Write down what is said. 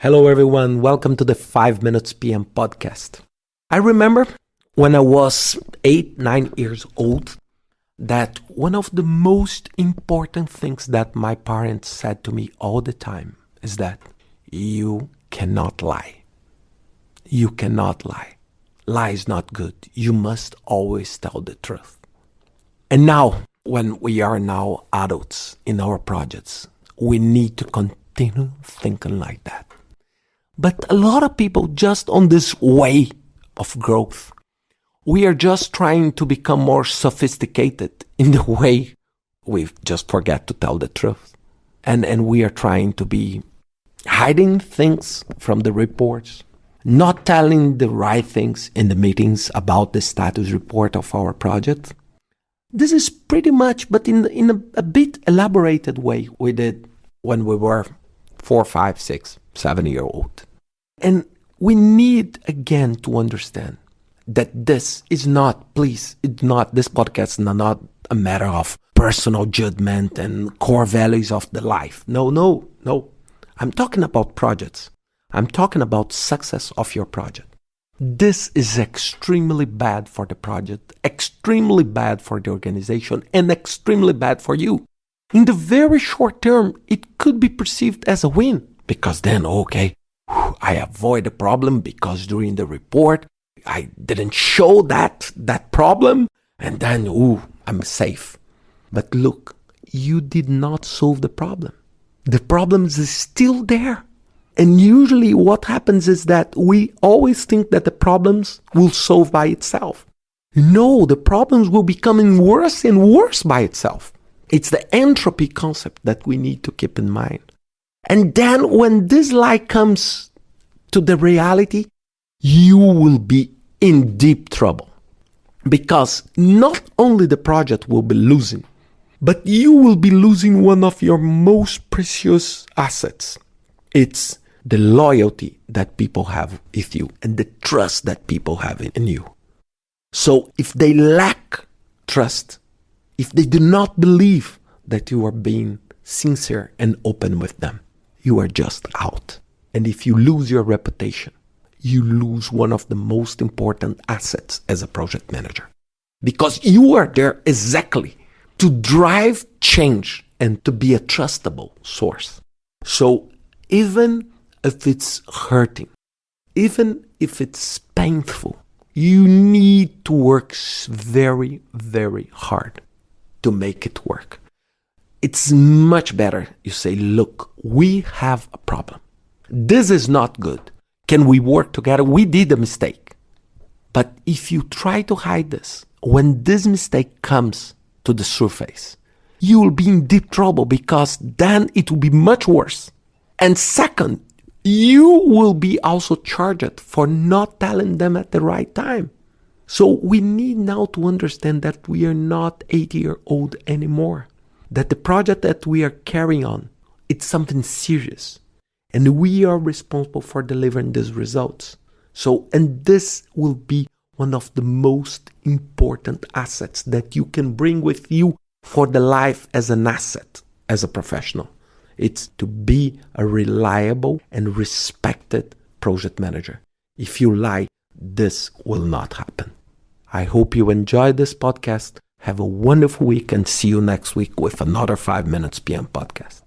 Hello everyone, welcome to the 5 Minutes PM podcast. I remember when I was 8-9 years old that one of the most important things that my parents said to me all the time is that you cannot lie. You cannot lie. Lie is not good. You must always tell the truth. And now, when we are now adults in our projects, we need to continue thinking like that. But a lot of people just on this way of growth, we are just trying to become more sophisticated in the way we just forget to tell the truth. And we are trying to be hiding things from the reports, not telling the right things in the meetings about the status report of our project. This is pretty much, but in a bit elaborated way, we did when we were 4, 5, 6, 7-year-old. And we need again to understand that this is not, please, this podcast is not a matter of personal judgment and core values of the life. No. I'm talking about projects. I'm talking about success of your project. This is extremely bad for the project, extremely bad for the organization, and extremely bad for you. In the very short term, it could be perceived as a win because then, okay, I avoid the problem because during the report, I didn't show that problem and then, I'm safe. But look, you did not solve the problem. The problem is still there. And usually what happens is that we always think that the problems will solve by itself. No, the problems will be becoming worse and worse by itself. It's the entropy concept that we need to keep in mind. And then when this light comes to the reality, you will be in deep trouble. Because not only the project will be losing, but you will be losing one of your most precious assets. It's the loyalty that people have with you and the trust that people have in you. So if they lack trust, if they do not believe that you are being sincere and open with them, you are just out. And if you lose your reputation, you lose one of the most important assets as a project manager. Because you are there exactly to drive change and to be a trustable source. So even if it's hurting, even if it's painful, you need to work very, very hard to make it work. It's much better you say, look, we have a problem. This is not good. Can we work together? We did a mistake. But if you try to hide this, when this mistake comes to the surface, you will be in deep trouble because then it will be much worse. And second, you will be also charged for not telling them at the right time. So we need now to understand that we are not 80-year-old anymore. That the project that we are carrying on, it's something serious. And we are responsible for delivering these results. And this will be one of the most important assets that you can bring with you for the life as an asset, as a professional. It's to be a reliable and respected project manager. If you lie, this will not happen. I hope you enjoyed this podcast. Have a wonderful week and see you next week with another 5 Minutes PM podcast.